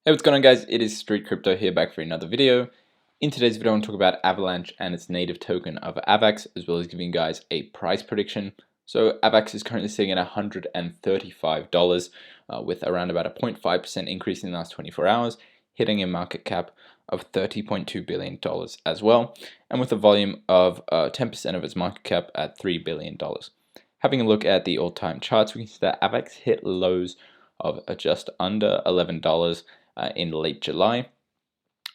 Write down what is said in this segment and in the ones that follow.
Hey, what's going on, guys? It is Street Crypto here, back for another video. In today's video, I want to talk about Avalanche and its native token of Avax, as well as giving you guys a price prediction. So Avax is currently sitting at $135, with around about a 0.5% increase in the last 24 hours, hitting a market cap of $30.2 billion as well, and with a volume of 10% of its market cap at $3 billion. Having a look at the all-time charts, we can see that Avax hit lows of just under $11 in late July,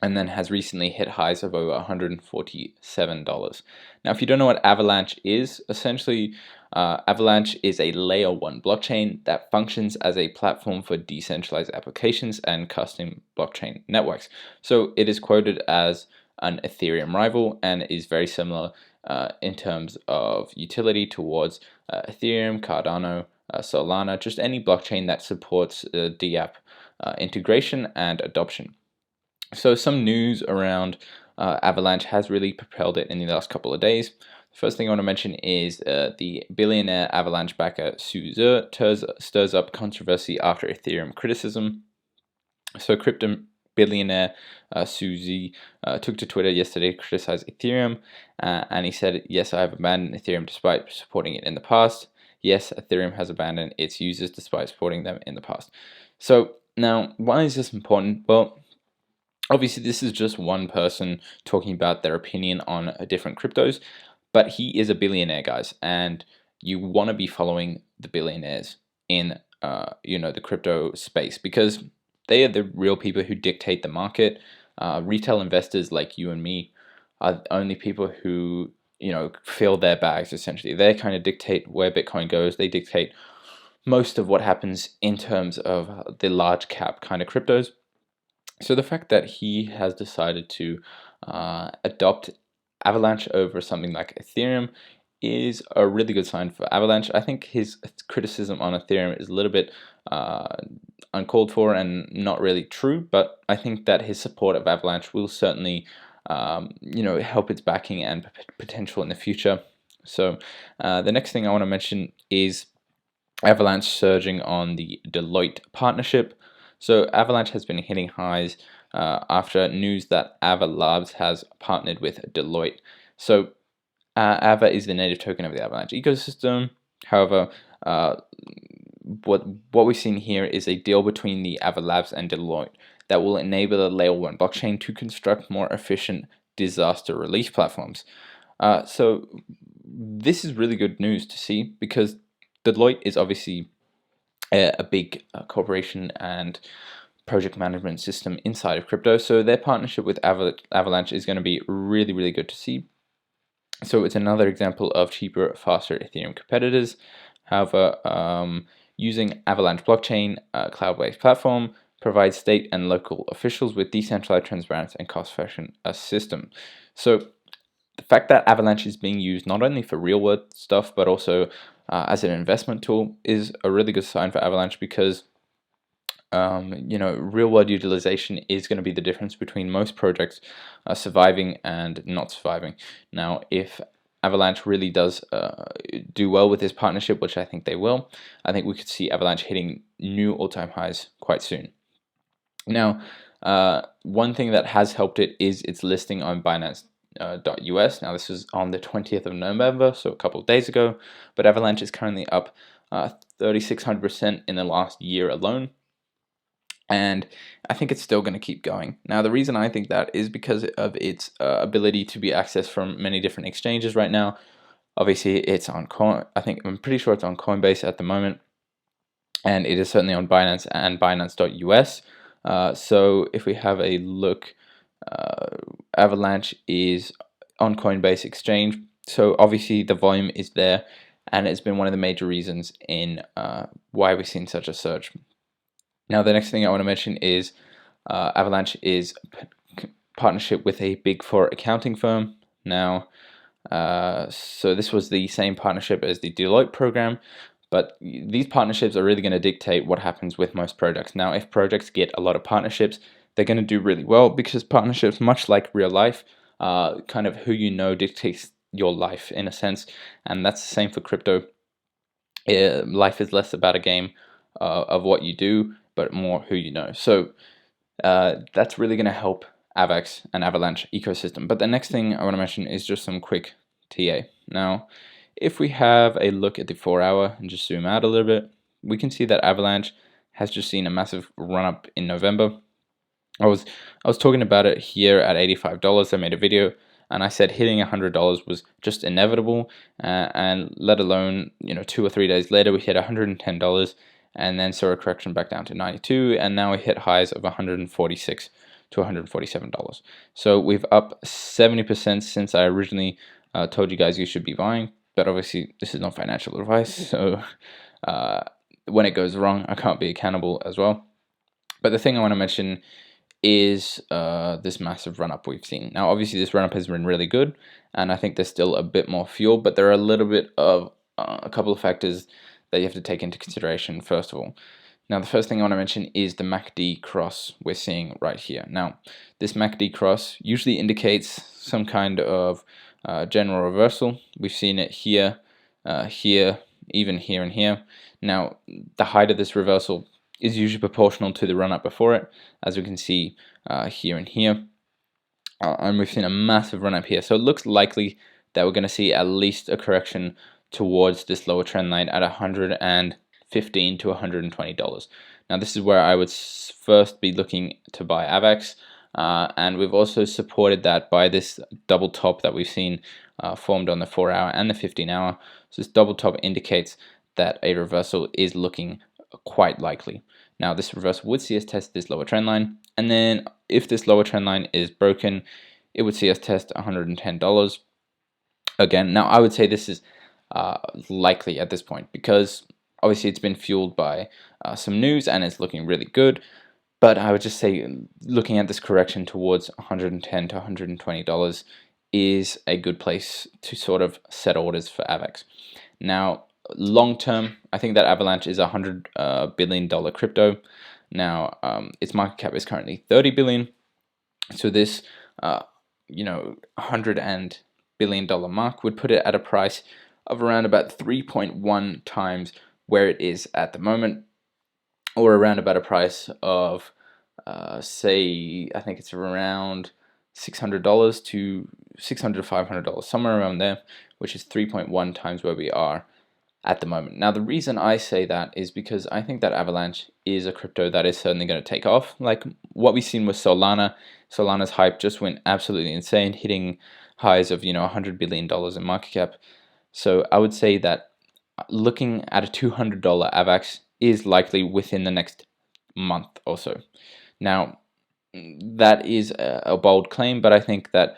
and then has recently hit highs of over $147. Now, if you don't know what Avalanche is, essentially Avalanche is a layer 1 blockchain that functions as a platform for decentralized applications and custom blockchain networks. So it is quoted as an Ethereum rival and is very similar in terms of utility towards Ethereum, Cardano, Solana, just any blockchain that supports DApp integration and adoption. So some news around Avalanche has really propelled it in the last couple of days. The first thing I want to mention is the billionaire Avalanche backer Su Zhe stirs up controversy after Ethereum criticism. So crypto billionaire Su Zhe took to Twitter yesterday to criticize Ethereum, and he said, "Yes, I have abandoned Ethereum despite supporting it in the past. Yes, Ethereum has abandoned its users despite supporting them in the past." So now, why is this important? Well, obviously this is just one person talking about their opinion on different cryptos, but he is a billionaire, guys, and you want to be following the billionaires in the crypto space, because they are the real people who dictate the market. Retail investors like you and me are the only people who fill their bags. Essentially, they kind of dictate where Bitcoin goes. They dictate most of what happens in terms of the large cap kind of cryptos. So the fact that he has decided to adopt Avalanche over something like Ethereum is a really good sign for Avalanche. I think his criticism on Ethereum is a little bit uncalled for and not really true, but I think that his support of Avalanche will certainly help its backing and potential in the future. So the next thing I want to mention is Avalanche surging on the Deloitte partnership. So Avalanche has been hitting highs after news that Ava Labs has partnered with Deloitte. So Ava is the native token of the Avalanche ecosystem. However, what we've seen here is a deal between the Ava Labs and Deloitte that will enable the layer 1 blockchain to construct more efficient disaster relief platforms. So this is really good news to see, because Deloitte is obviously a big corporation and project management system inside of crypto. So their partnership with Avalanche is going to be really, really good to see. So it's another example of cheaper, faster Ethereum competitors. However, using Avalanche blockchain, cloud-based platform, provides state and local officials with decentralized, transparent, and cost-efficient system. So the fact that Avalanche is being used not only for real-world stuff, but also as an investment tool is a really good sign for Avalanche, because real-world utilization is going to be the difference between most projects surviving and not surviving. Now, if Avalanche really does do well with this partnership, which I think they will, I think we could see Avalanche hitting new all-time highs quite soon. Now, one thing that has helped it is its listing on Binance.us. Now, this is on the 20th of November, so a couple of days ago, but Avalanche is currently up 3,600% in the last year alone, and I think it's still going to keep going. Now, the reason I think that is because of its ability to be accessed from many different exchanges right now. Obviously, it's on I'm pretty sure it's on Coinbase at the moment, and it is certainly on Binance and Binance.us. So if we have a look, Avalanche is on Coinbase exchange. So obviously the volume is there, and it's been one of the major reasons in why we've seen such a surge. Now, the next thing I want to mention is Avalanche is partnership with a Big Four accounting firm. Now, so this was the same partnership as the Deloitte program, but these partnerships are really going to dictate what happens with most projects. Now, if projects get a lot of partnerships, they're going to do really well, because partnerships, much like real life, kind of who you know dictates your life in a sense, and that's the same for crypto. Life is less about a game of what you do, but more who you know. So that's really going to help Avax and Avalanche ecosystem. But the next thing I want to mention is just some quick TA. Now, if we have a look at the 4-hour and just zoom out a little bit, we can see that Avalanche has just seen a massive run up in November. I was talking about it here at $85. I made a video and I said hitting $100 was just inevitable, and let alone 2 or 3 days later we hit $110 and then saw a correction back down to 92, and now we hit highs of $146 to $147. So we've up 70% since I originally told you guys you should be buying. But obviously this is not financial advice, so when it goes wrong I can't be accountable as well. But the thing I want to mention is this massive run-up we've seen. Now obviously this run-up has been really good, and I think there's still a bit more fuel, but there are a little bit of a couple of factors that you have to take into consideration first of all. Now the first thing I want to mention is the MACD cross we're seeing right here. Now this MACD cross usually indicates some kind of general reversal. We've seen it here, here, even here and here. Now the height of this reversal is usually proportional to the run-up before it, as we can see here and here. And we've seen a massive run-up here. So it looks likely that we're going to see at least a correction towards this lower trend line at $115 to $120. Now this is where I would first be looking to buy Avax. And we've also supported that by this double top that we've seen formed on the 4-hour and the 15-hour. So this double top indicates that a reversal is looking quite likely. Now this reversal would see us test this lower trend line, and then if this lower trend line is broken, it would see us test $110 again. Now I would say this is likely at this point, because obviously it's been fueled by some news and it's looking really good. But I would just say looking at this correction towards $110 to $120 is a good place to sort of set orders for Avax. Now long term, I think that Avalanche is a $100 billion crypto. Now its market cap is currently $30 billion. So this $100 billion mark would put it at a price of around about 3.1 times where it is at the moment, or around about a price of say, I think it's around $600 to $500, somewhere around there, which is 3.1 times where we are at the moment. Now the reason I say that is because I think that Avalanche is a crypto that is certainly going to take off. Like what we've seen with Solana. Solana's hype just went absolutely insane, hitting highs of $100 billion in market cap. So I would say that looking at a $200 Avax is likely within the next month or so. Now that is a bold claim, but I think that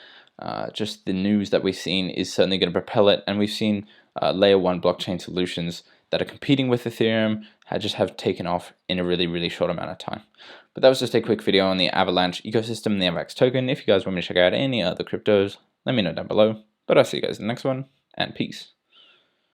just the news that we've seen is certainly going to propel it, and we've seen layer 1 blockchain solutions that are competing with Ethereum have taken off in a really short amount of time. But that was just a quick video on the Avalanche ecosystem, the Avax token. If you guys want me to check out any other cryptos, let me know down below. But I'll see you guys in the next one, and peace.